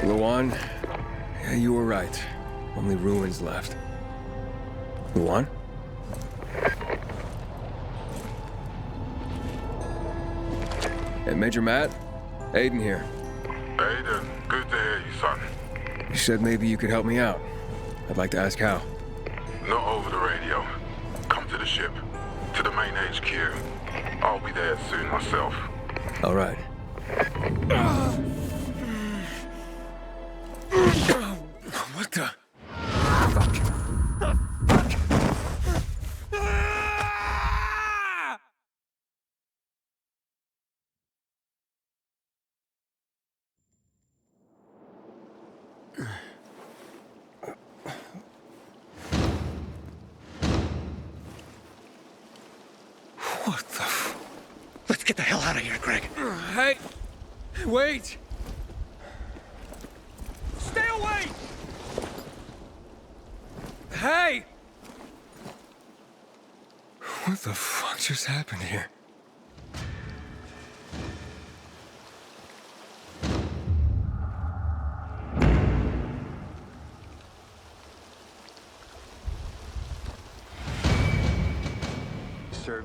Luan, yeah, you were right. Only ruins left. Luan? Hey, Major Matt? Aiden here. Aiden, good to hear you, son. You said maybe you could help me out. I'd like to ask how. Not over the radio. Come to the ship. To the main HQ. I'll be there soon myself. All right. What the? Fuck. What the Let's get the hell out of here, Greg. Hey! Wait! Stay away! Hey! What the fuck just happened here?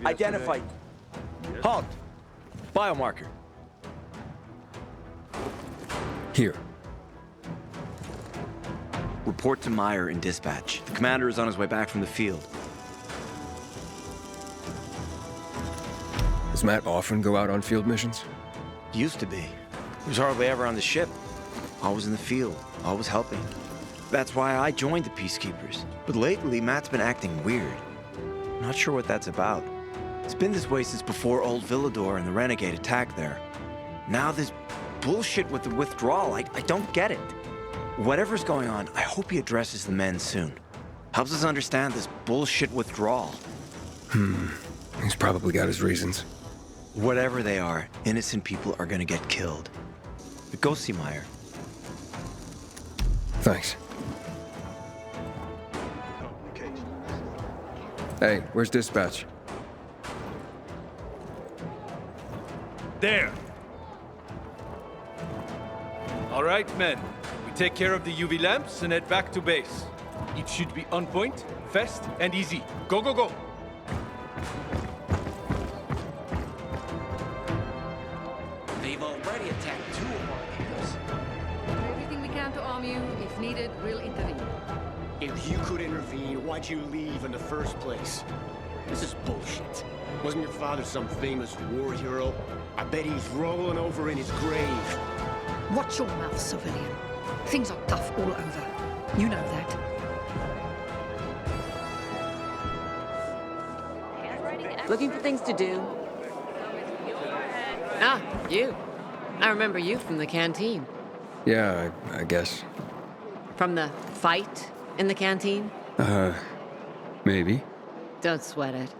Identified. Halt. Biomarker. Here. Report to Meyer in dispatch. The commander is on his way back from the field. Does Matt often go out on field missions? Used to be. He was hardly ever on the ship. Always in the field, always helping. That's why I joined the Peacekeepers. But lately, Matt's been acting weird. Not sure what that's about. It's been this way since before old Villador and the Renegade attack there. Now this bullshit with the withdrawal, I don't get it. Whatever's going on, I hope he addresses the men soon. Helps us understand this bullshit withdrawal. He's probably got his reasons. Whatever they are, innocent people are gonna get killed. But go see Meyer. Thanks. Hey, where's dispatch? There. All right, men. We take care of the UV lamps and head back to base. It should be on point, fast, and easy. Go, go, go. They've already attacked 2 of our peers. Everything we can to arm you. If needed, we'll intervene. If you could intervene, why'd you leave in the first place? This is bullshit. Wasn't your father some famous war hero? I bet he's rolling over in his grave. Watch your mouth, civilian. Things are tough all over. You know that. Looking for things to do? Ah, you. I remember you from the canteen. Yeah, I guess. From the fight in the canteen? Maybe. Don't sweat it.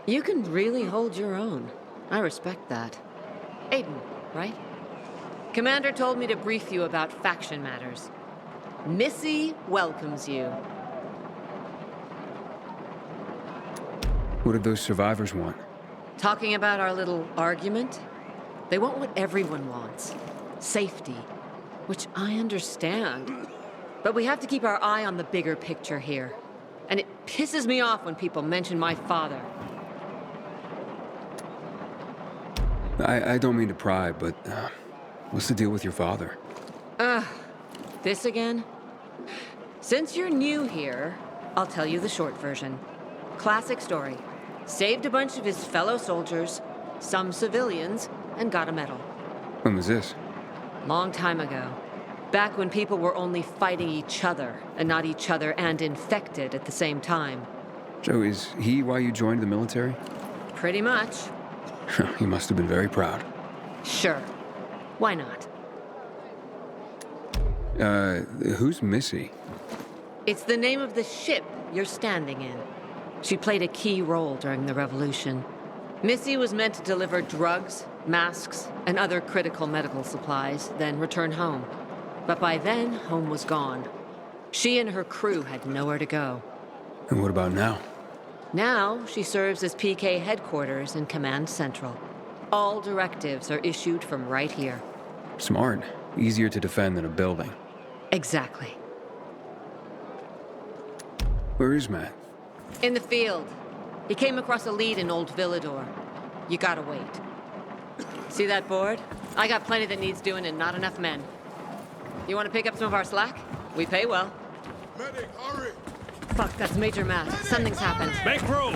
You can really hold your own. I respect that. Aiden, right? Commander told me to brief you about faction matters. Missy welcomes you. What did those survivors want? Talking about our little argument? They want what everyone wants. Safety. Which I understand. But we have to keep our eye on the bigger picture here. And it pisses me off when people mention my father. I don't mean to pry, but what's the deal with your father? This again? Since you're new here, I'll tell you the short version. Classic story. Saved a bunch of his fellow soldiers, some civilians, and got a medal. When was this? Long time ago. Back when people were only fighting each other, and not each other and infected at the same time. Joe, is he why you joined the military? Pretty much. He must have been very proud. Sure. Why not? Who's Missy? It's the name of the ship you're standing in. She played a key role during the revolution. Missy was meant to deliver drugs, masks, and other critical medical supplies, then return home. But by then, home was gone. She and her crew had nowhere to go. And what about now? Now, she serves as PK headquarters in Command Central. All directives are issued from right here. Smart. Easier to defend than a building. Exactly. Where is Matt? In the field. He came across a lead in Old Villador. You gotta wait. See that board? I got plenty that needs doing and not enough men. You want to pick up some of our slack? We pay well. Medic, hurry! Fuck, that's Major Matt. Something's happened. Make room!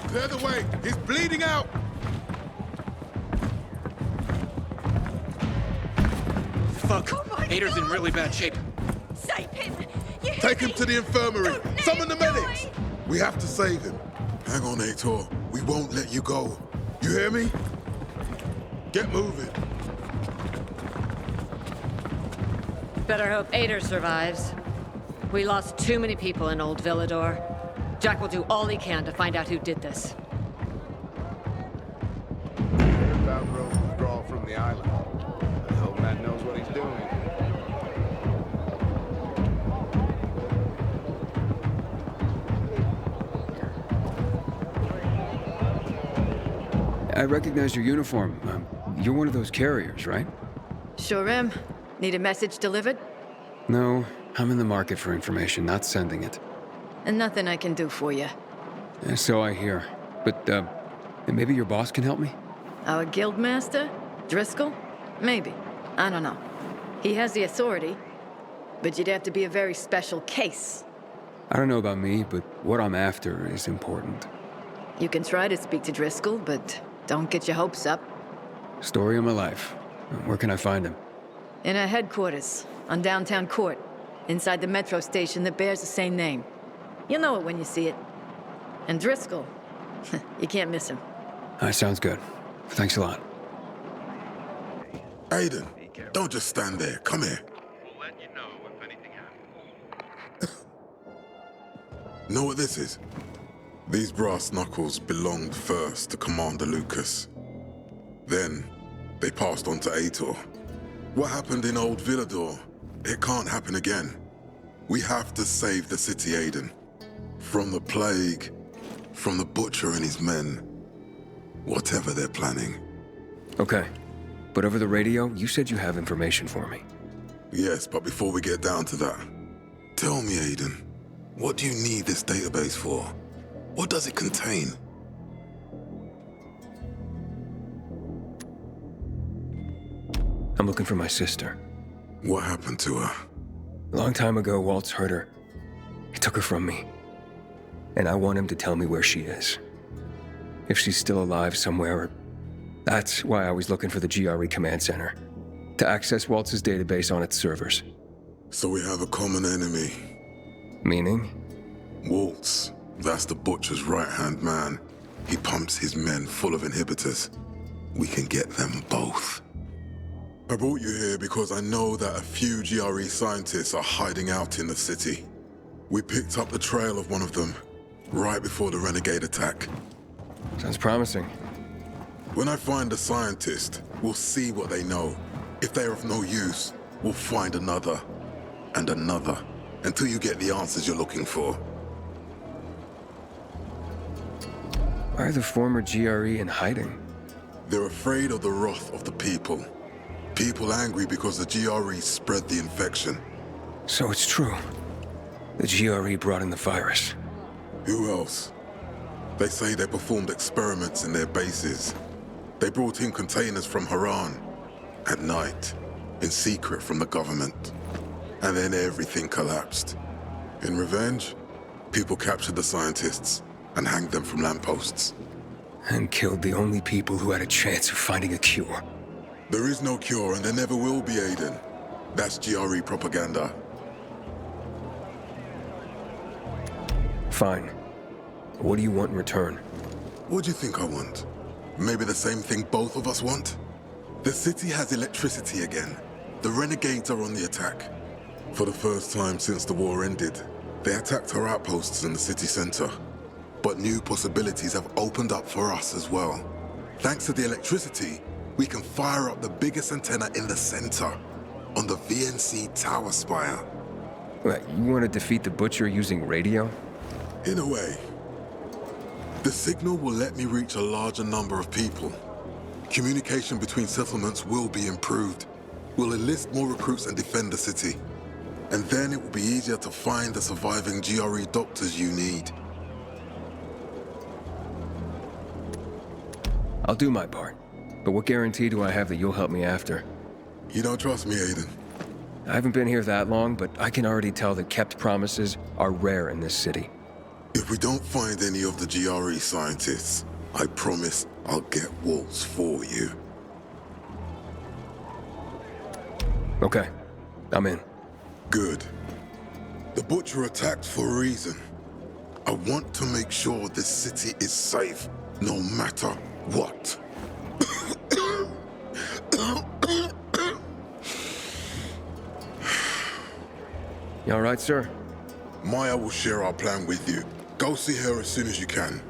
Clear the way! He's bleeding out! Fuck. Hader's in really bad shape. Save him! You Take him to the infirmary! Don't let Summon the him die. medics! We have to save him. Hang on, Ator. We won't let you go. You hear me? Get moving. Better hope Ader survives. We lost too many people in Old Villador. Jack will do all he can to find out who did this. About Rose withdrawal from the island. I hope Matt knows what he's doing. I recognize your uniform. You're one of those carriers, right? Sure am. Need a message delivered? No, I'm in the market for information, not sending it. And nothing I can do for you. So I hear. But, maybe your boss can help me? Our guild master? Driscoll? Maybe. I don't know. He has the authority, but you'd have to be a very special case. I don't know about me, but what I'm after is important. You can try to speak to Driscoll, but don't get your hopes up. Story of my life. Where can I find him? In our headquarters, on downtown Court, inside the metro station that bears the same name. You'll know it when you see it. And Driscoll, you can't miss him. Sounds good. Thanks a lot. Aiden, don't just stand there. Come here. We'll let you know if anything happens. Know what this is? These brass knuckles belonged first to Commander Lucas. Then, they passed on to Ator. What happened in Old Villador, it can't happen again. We have to save the city, Aiden. From the plague, from the Butcher and his men. Whatever they're planning. Okay. But over the radio, you said you have information for me. Yes, but before we get down to that, tell me, Aiden, what do you need this database for? What does it contain? I'm looking for my sister. What happened to her? A long time ago, Waltz hurt her. He took her from me. And I want him to tell me where she is. If she's still alive somewhere. That's why I was looking for the GRE command center. To access Waltz's database on its servers. So we have a common enemy. Meaning? Waltz. That's the Butcher's right-hand man. He pumps his men full of inhibitors. We can get them both. I brought you here because I know that a few GRE scientists are hiding out in the city. We picked up the trail of one of them, right before the renegade attack. Sounds promising. When I find a scientist, we'll see what they know. If they're of no use, we'll find another, and another, until you get the answers you're looking for. Why are the former GRE in hiding? They're afraid of the wrath of the people. People angry because the GRE spread the infection. So it's true. The GRE brought in the virus. Who else? They say they performed experiments in their bases. They brought in containers from Haran. At night. In secret from the government. And then everything collapsed. In revenge, people captured the scientists and hanged them from lampposts. And killed the only people who had a chance of finding a cure. There is no cure and there never will be, Aiden. That's GRE propaganda. Fine. What do you want in return? What do you think I want? Maybe the same thing both of us want? The city has electricity again. The renegades are on the attack. For the first time since the war ended, they attacked our outposts in the city center. But new possibilities have opened up for us as well. Thanks to the electricity, we can fire up the biggest antenna in the center. on the VNC tower spire. What, you want to defeat the Butcher using radio? In a way. The signal will let me reach a larger number of people. Communication between settlements will be improved. We'll enlist more recruits and defend the city. And then it will be easier to find the surviving GRE doctors you need. I'll do my part. But what guarantee do I have that you'll help me after? You don't trust me, Aiden? I haven't been here that long, but I can already tell that kept promises are rare in this city. If we don't find any of the GRE scientists, I promise I'll get Waltz for you. Okay, I'm in. Good. The Butcher attacked for a reason. I want to make sure this city is safe, no matter what. You all right, sir? Maya will share our plan with you. Go see her as soon as you can.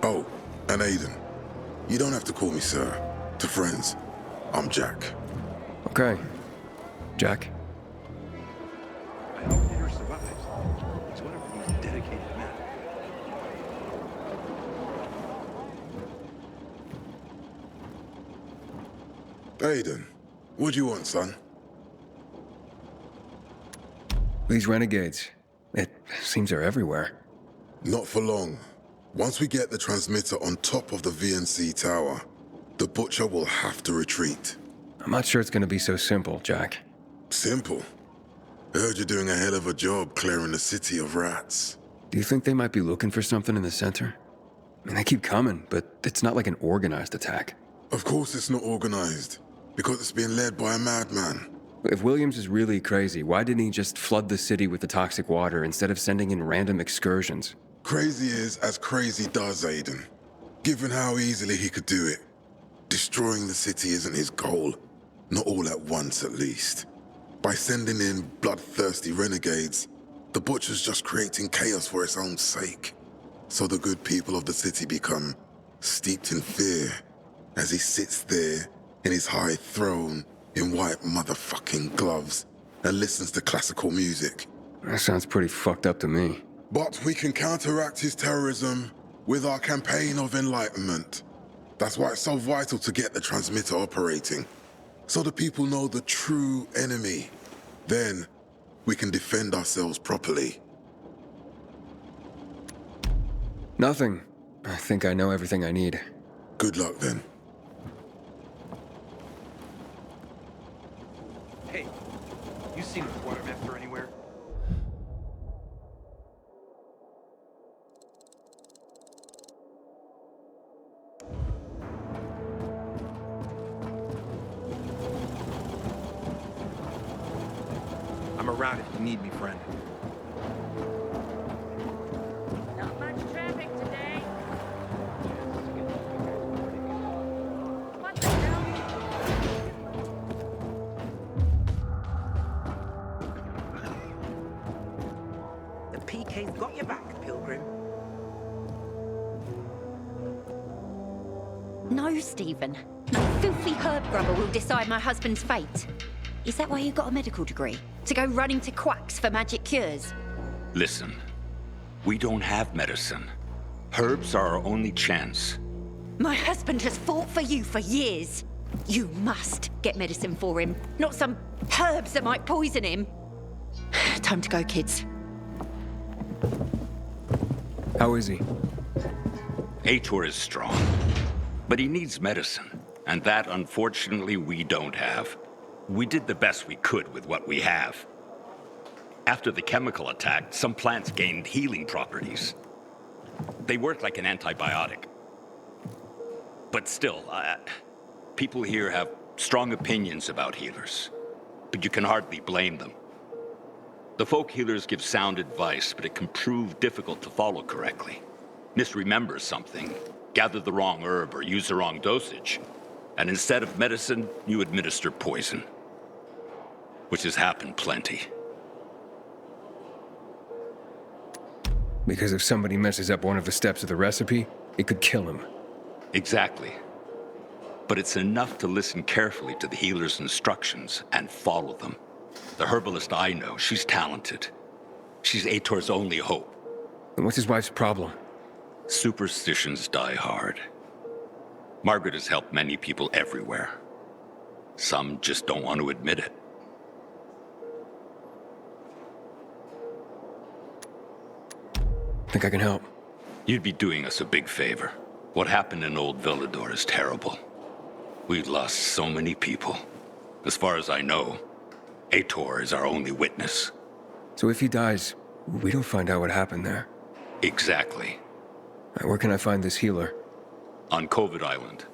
Oh, and Aiden, you don't have to call me sir. To friends, I'm Jack. Okay. Jack? I hope Peter survives. He's one of the most dedicated men. Aiden, what do you want, son? These renegades. It seems they're everywhere. Not for long. Once we get the transmitter on top of the VNC tower, the Butcher will have to retreat. I'm not sure it's gonna be so simple, Jack. Simple. I heard you're doing a hell of a job clearing the city of rats. Do you think they might be looking for something in the center? I mean, they keep coming, but it's not like an organized attack. Of course it's not organized, because it's being led by a madman. If Williams is really crazy, why didn't he just flood the city with the toxic water instead of sending in random excursions? Crazy is as crazy does, Aiden. Given how easily he could do it. Destroying the city isn't his goal. Not all at once, at least. By sending in bloodthirsty renegades, the Butcher's just creating chaos for its own sake. So the good people of the city become steeped in fear as he sits there in his high throne in white motherfucking gloves and listens to classical music. That sounds pretty fucked up to me. But we can counteract his terrorism with our campaign of enlightenment. That's why it's so vital to get the transmitter operating, so the people know the true enemy. Then we can defend ourselves properly. Nothing. I think I know everything I need. Good luck then. Hey, you seen a quartermaster anywhere? I'm around if you need me, friend. Not much traffic today. What the hell? The PK's got your back, Pilgrim. No, Stephen. No filthy herb grubber will decide my husband's fate. Is that why you got a medical degree? To go running to quacks for magic cures? Listen, we don't have medicine. Herbs are our only chance. My husband has fought for you for years. You must get medicine for him, not some herbs that might poison him. Time to go, kids. How is he? Ator is strong, but he needs medicine, and that, unfortunately, we don't have. We did the best we could with what we have. After the chemical attack, some plants gained healing properties. They work like an antibiotic. But still, people here have strong opinions about healers, but you can hardly blame them. The folk healers give sound advice, but it can prove difficult to follow correctly. Misremember something, gather the wrong herb, or use the wrong dosage, and instead of medicine, you administer poison. Which has happened plenty. Because if somebody messes up one of the steps of the recipe, it could kill him. Exactly. But it's enough to listen carefully to the healer's instructions and follow them. The herbalist I know, she's talented. She's Ator's only hope. And what's his wife's problem? Superstitions die hard. Margaret has helped many people everywhere. Some just don't want to admit it. Think I can help? You'd be doing us a big favor. What happened in Old Villador is terrible. We've lost so many people. As far as I know, Ator is our only witness. So if he dies, we don't find out what happened there. Exactly. Where can I find this healer? On COVID Island.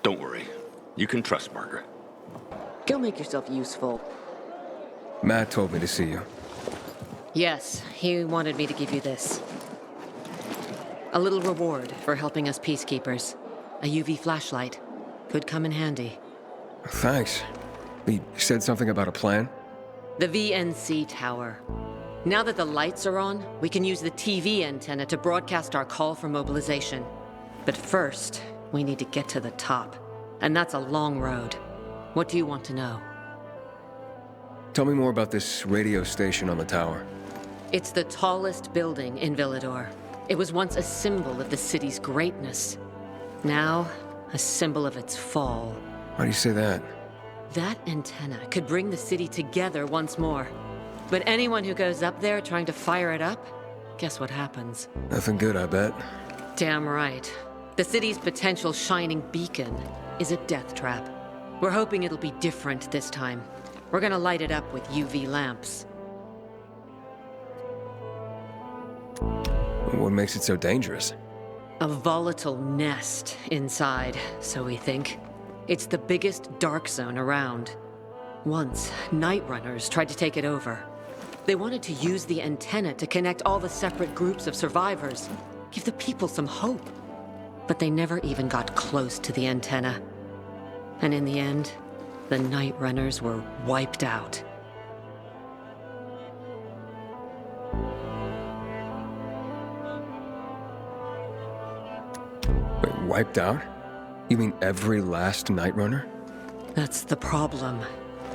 Don't worry. You can trust Margaret. Go make yourself useful. Matt told me to see you. Yes, he wanted me to give you this. A little reward for helping us peacekeepers. A UV flashlight. Could come in handy. Thanks. He said something about a plan? The VNC tower. Now that the lights are on, we can use the TV antenna to broadcast our call for mobilization. But first, we need to get to the top. And that's a long road. What do you want to know? Tell me more about this radio station on the tower. It's the tallest building in Villador. It was once a symbol of the city's greatness. Now, a symbol of its fall. Why do you say that? That antenna could bring the city together once more. But anyone who goes up there trying to fire it up, guess what happens? Nothing good, I bet. Damn right. The city's potential shining beacon is a death trap. We're hoping it'll be different this time. We're gonna light it up with UV lamps. What makes it so dangerous? A volatile nest inside, so we think. It's the biggest dark zone around. Once, night runners tried to take it over. They wanted to use the antenna to connect all the separate groups of survivors, give the people some hope. But they never even got close to the antenna. And in the end, the night runners were wiped out. Wait, wiped out? You mean every last Night Runner? That's the problem.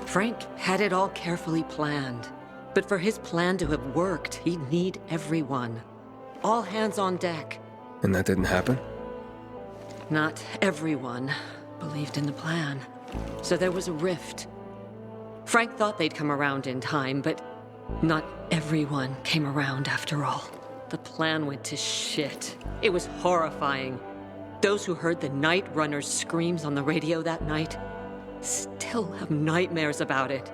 Frank had it all carefully planned. But for his plan to have worked, he'd need everyone. All hands on deck. And that didn't happen? Not everyone believed in the plan. So there was a rift. Frank thought they'd come around in time, but not everyone came around after all. The plan went to shit. It was horrifying. Those who heard the Night Runner's screams on the radio that night still have nightmares about it.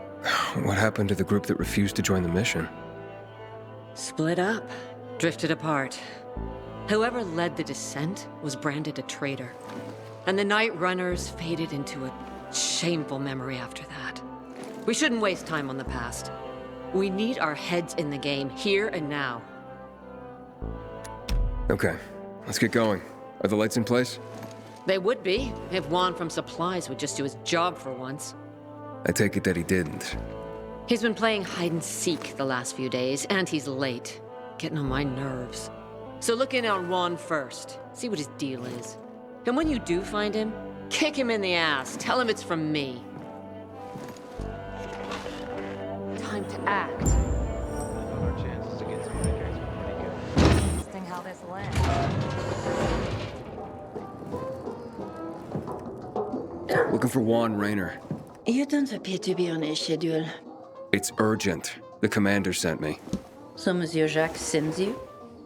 What happened to the group that refused to join the mission? Split up, drifted apart. Whoever led the descent was branded a traitor. And the Night Runners faded into a shameful memory after that. We shouldn't waste time on the past. We need our heads in the game, here and now. Okay, let's get going. Are the lights in place? They would be, if Juan from Supplies would just do his job for once. I take it that he didn't. He's been playing hide and seek the last few days, and he's late. Getting on my nerves. So look in on Juan first. See what his deal is. And when you do find him, kick him in the ass. Tell him it's from me. Time to act. Our chances to get some figures are pretty good. Interesting how this lands. Looking for Juan Raynor. You don't appear to be on a schedule. It's urgent. The commander sent me. So Monsieur Jacques sends you?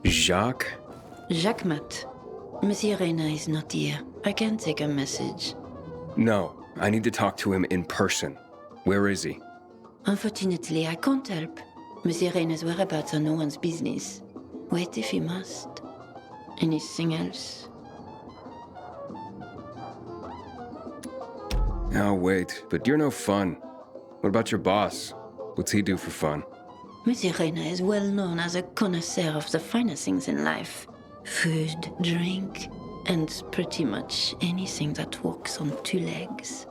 Jacques? Jacques Mat. Monsieur Reyna is not here. I can take a message. No, I need to talk to him in person. Where is he? Unfortunately, I can't help. Monsieur Reyna's whereabouts are no one's business. Wait if you must. Anything else? I'll wait, but you're no fun. What about your boss? What's he do for fun? Monsieur Reyna is well known as a connoisseur of the finer things in life. Food, drink, and pretty much anything that walks on two legs.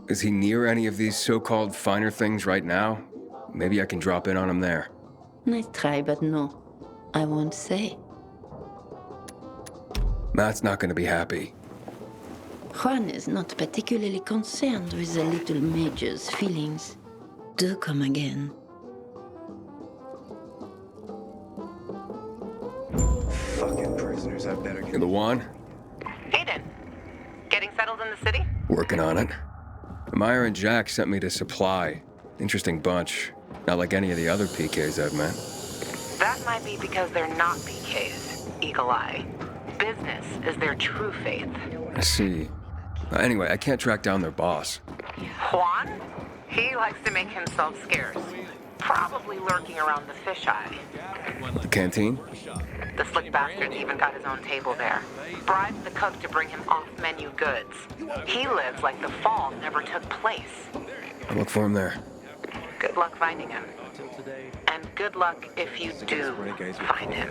Is he near any of these so-called finer things right now? Maybe I can drop in on him there. Nice try, but no. I won't say. Matt's not gonna be happy. Juan is not particularly concerned with the little major's feelings. Do come again. Fucking prisoners, I better You the one? Hayden, getting settled in the city? Working on it. Meyer and Jack sent me to Supply. Interesting bunch. Not like any of the other PKs I've met. That might be because they're not PKs, Eagle Eye. Business is their true faith. I see. Anyway, I can't track down their boss. Juan? He likes to make himself scarce. Probably lurking around the fisheye. The canteen? The slick bastard's even got his own table there. Bribed the cook to bring him off-menu goods. He lives like the fall never took place. I'll look for him there. Good luck finding him. And good luck if you do find him.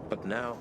But now,